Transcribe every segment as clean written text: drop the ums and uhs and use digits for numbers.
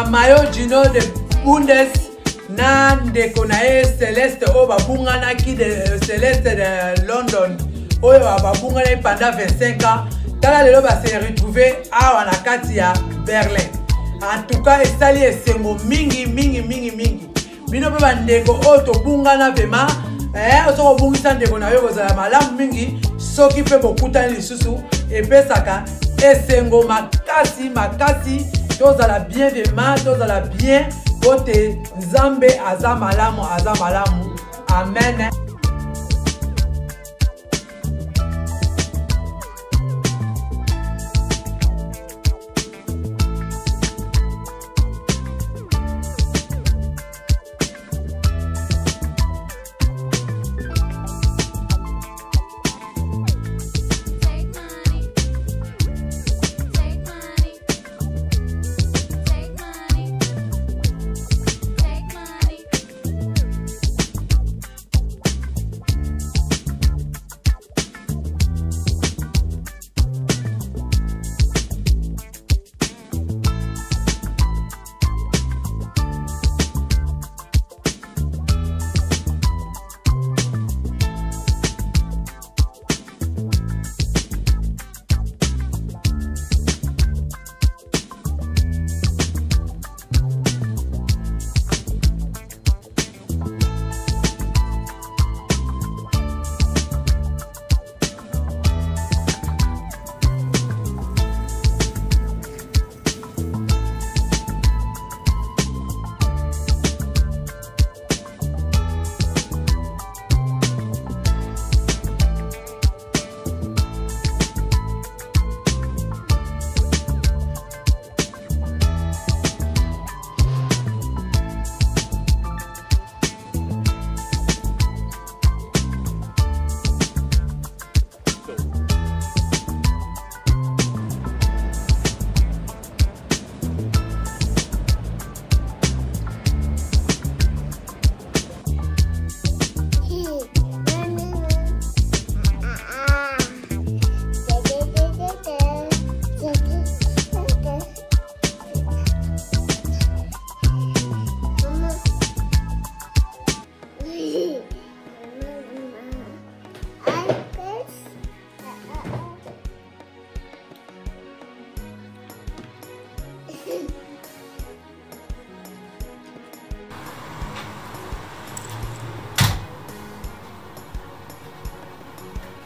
mayo Gino de Bundes na ndeko na ye Celeste o babungana ki de Celeste de London o babungana pendant 25 ans tala lelo ba se retrouver awa na kati ya Berlin. En tout cas esali esengo mingi bino pe bandeko o to bungana vema so bungisa ndeko na yo kozala malamu mingi soki pe bokutani lisusu epesaka esengo makasi tozala bien vema tozala bien kote Nzambe aza malamu amen.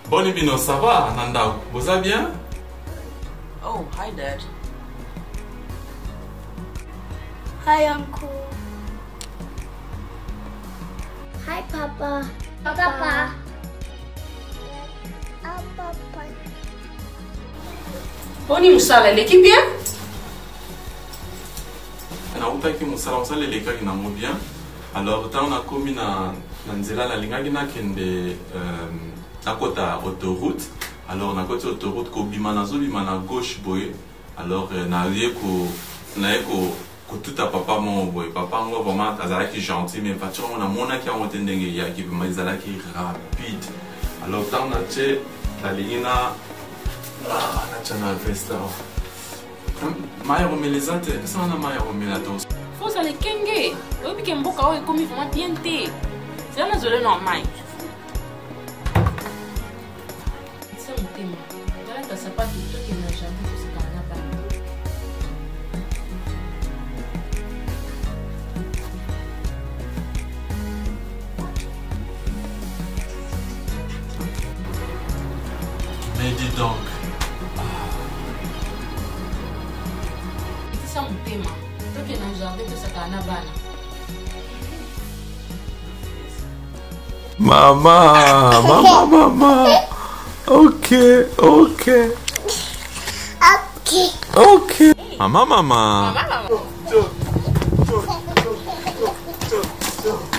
Bonne Bino, ça va, Nanda? Vous allez bien? Oh, hi, Dad. Hi, Uncle. Hi, Papa. Papa. Papa. Boni musala, l'équipe bien? On a oublié que musala l'équipe na mo bien. Alors, tant on a commis na nzela la linga gina kende à côté autoroute. Alors, on a côté autoroute ko bimana zo bimana gauche boy. Alors, na tout à papa mon boy. Papa moi vraiment azalaki gentil mais pas on a mona qui a monté ndenge ya qui mais azalaki rapide. Alors, tant on a che la ligne na na vesta. Maya romelezate, ça on a maya romelatos. Faut ça les kenge. Le week end boka o comme vraiment bien té. C'est un azole normal. C'est mon thème. Là tu sais pas tout qui n'a jamais fait ce qu'on a pas. Mais dis donc. C'est mon thème. Tout qui n'a jamais fait ce qu'on a pas. Maman. Ok. Maman.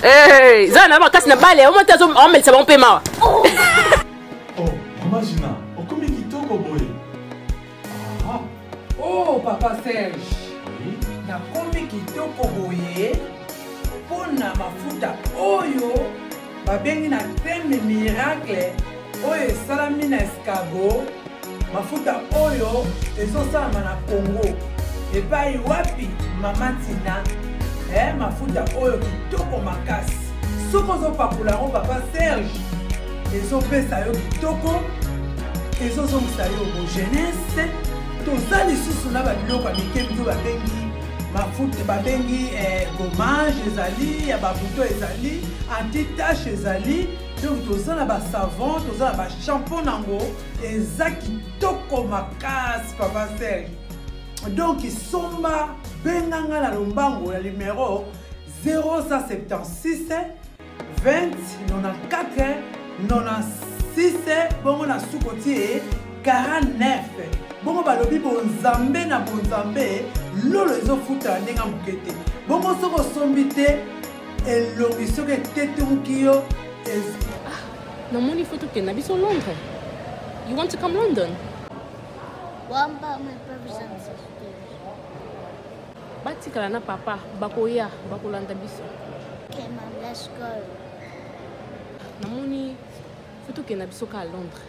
Hey, Zana, ma casse na balle, on monte on met ça bon paiement. Oh, imagine, o comme kitoko boy. Ah. Oh, Papa Serge. Oui. Na komi kitoko boye. Pona mafuta oyo. Babengi na crème miracle. Oyo salami na escargot. Mafuta oyo ezosala na Congo. et pas wapi Maman Tina mafuta oyo kitoko makasi soko ozopakola ngo papa Serge ezopesa yo kitoko ezozongisa yo bo jeunesse toza lisusu na babiloko ya mike mito babengi mafuta babengi gommage ezali ya babuto ezali anti-tache ezali donc toza na basavon toza na bashampon nango eza kitoko makasi papa Serge. Donc somba benganga na lombango ya numéro 0176 20 94 96 bongo na sukoti 49 bongo balobi bonzambe na bonzambe lolo ezofuta ndenga mukete bongo soko sombi te elongi soki etetemuki yo namoni faut que na biso Londres. You want to come London? What about my brothers and sisters? Batikala na papa bakoya bakolanda biso. Okay, Mom, let's go. Namoni faut que na biso ka Londres.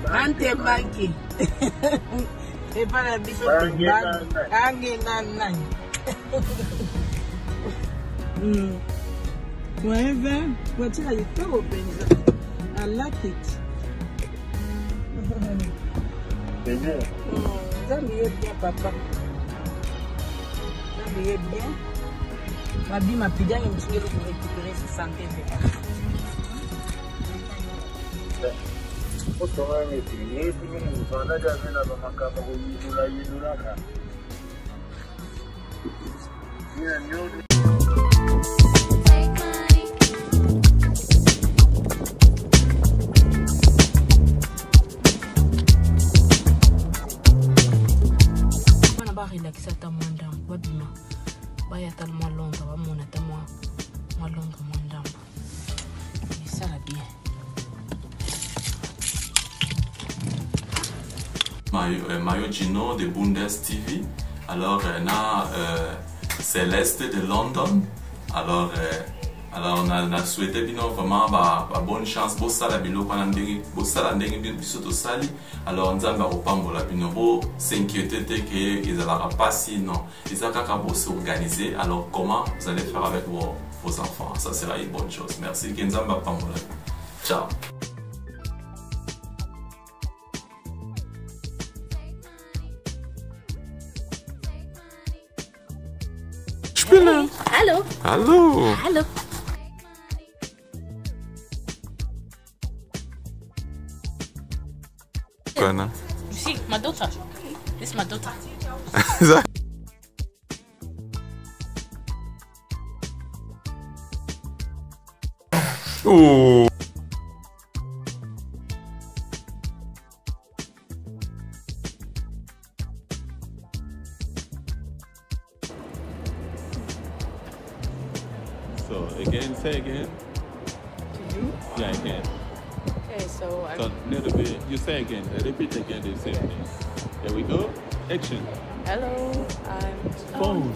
Ante banki. E para biso bangi nan. Whatever, what are you doing? I like it. Ça m'y bien, papa. Ça m'y bien. Ma vie m'a payé un petit peu pour récupérer sa santé. Relaxer ta mwanda wabima baya ta mwa Londres ba mona ta mwa Londres mwanda ça va bien. Mayo Gino de Bundes TV. Alors na Céleste de London. Alors Alors on a souhaité bino vraiment bonne chance bo sala bilo pana ndenge bo sala ndenge biso to sali. Alors nzamba opambola bino bo s'inquiéter que ils allera pas si non ils a kaka bo s'organiser. Alors comment vous allez faire avec vos enfants? Ça sera une bonne chose. Merci que nzamba pambola. Ciao. Hey, allô? Allô? Allô? Kana? You see, my daughter. This is my daughter. Oh. So again, say again. To you? Yeah, again. Okay, so So little bit. You say again. Repeat again the same thing. There we go. Action. hello, I'm Phone.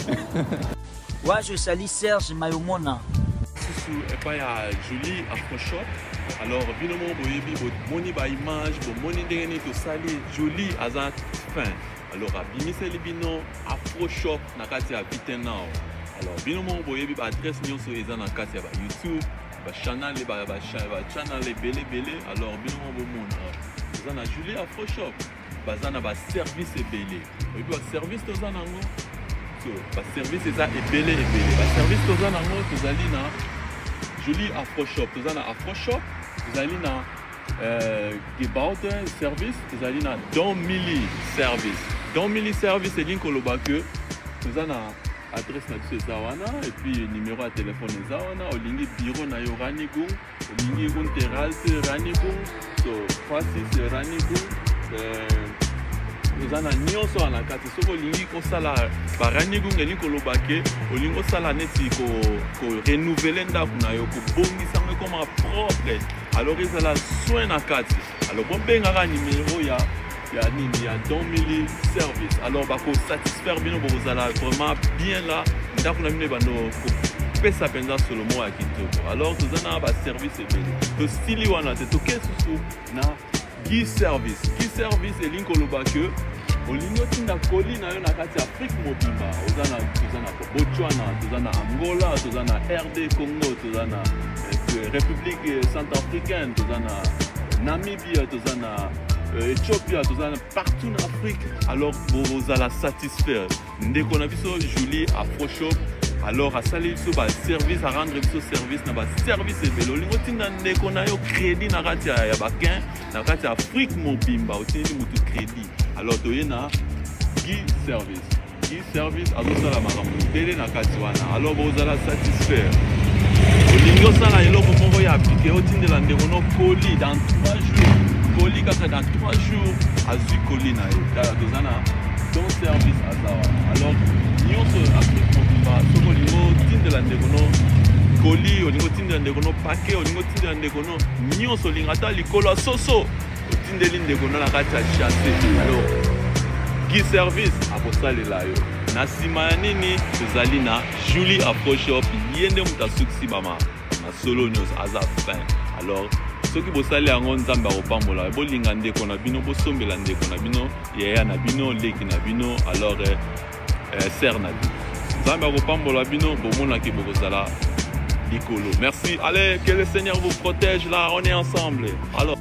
Ouais, je salue Serge Mayomona. Susu epaya Julie Afroshop. Alors binomo boyebi bo moni ba image bo moni ndenge to sali Julie aza fin. Alors abimiseli bino Afroshop na kati ya Vitenao. Alors binomo boyebi ba adresse nyonso eza na kati ya ba YouTube, ba channel ba channel belé. Alors binomo bo mona. Eza na Julie Afroshop. Bazana ba service ebele. Et puis ba service to za nango. So ba service eza ebele. Ba service to za nango tozali na Julie Afroshop. Tozali na Afroshop, tozali na gebaute service, tozali na Don Mili service. Don Mili service et link koloba que tozali na adresse na biso eza wana et puis numéro ya téléphone eza wana, olingi bureau na yo Ranigung, olingi route terrasse Ranigung, so 36 Ranigung. Nous avons nyonso na kati soko lingi ko sala barani gunga ni koloba ke olingo sala neti ko renouveler ndako na yo ko bongisa ngo comme propre. Alors ils ala soin na kati. Alors bon benga ka numéro ya nini ya Don Mili service. Alors ba ko satisfaire bino bo zala vraiment bien là ndako na mine bando ko pesa penza solo mo ya kitoko. Alors nous avons ba service et to stili wana te to kesusu na Guy Service et link koloba que olingo tinda koli na yo na kati ya Afrique mobimba ozana Botswana, tozana Angola, tozana RD Congo, tozana République Centrafricaine, tozana Namibia, tozana Ethiopia, tozana partout en Afrique. Alors vous allez satisfaire. Ndeko na biso Julie Afroshop. Alors à salir sur le service, à rendre ce service, na service et vélo. Lingo tinda ndeko na yo crédit na kati ya bakin, na kati ya Afrique mobimba, otini mutu crédit. Alors toye na Guy Service, azosala makambo ebele na kati wana. Alors bozala satisfaire. Olingi osala eloko moko ya appliqué, otindela ndeko no colis dans 3 jours. Colis kaka dans 3 jours, azwi colis na ye. Tala tozana Don Service azawa. Alors nyonso Afrique mobimba, soko olingo tindela ndeko no colis, olingo tindela ndeko no paquet, olingo tindela ndeko no nyonso olinga ata likolo ya soso. Tindeli ndeko na kati ya chasse. Alors Guy Service akosalela yo na nsima ya nini tozali na Julie Afroshop ye nde moto asukisi bama na solo nyonso aza fin. Alors soki bosali yango nzambe akopambola bolinga ndeko na bino, bosombela ndeko na bino, yaya na bino, leki na bino, alors ser na bino, nzambe akopambola bino, bomonaki bokozala likolo. Merci, allez, que le Seigneur vous protège là, on est ensemble. Alors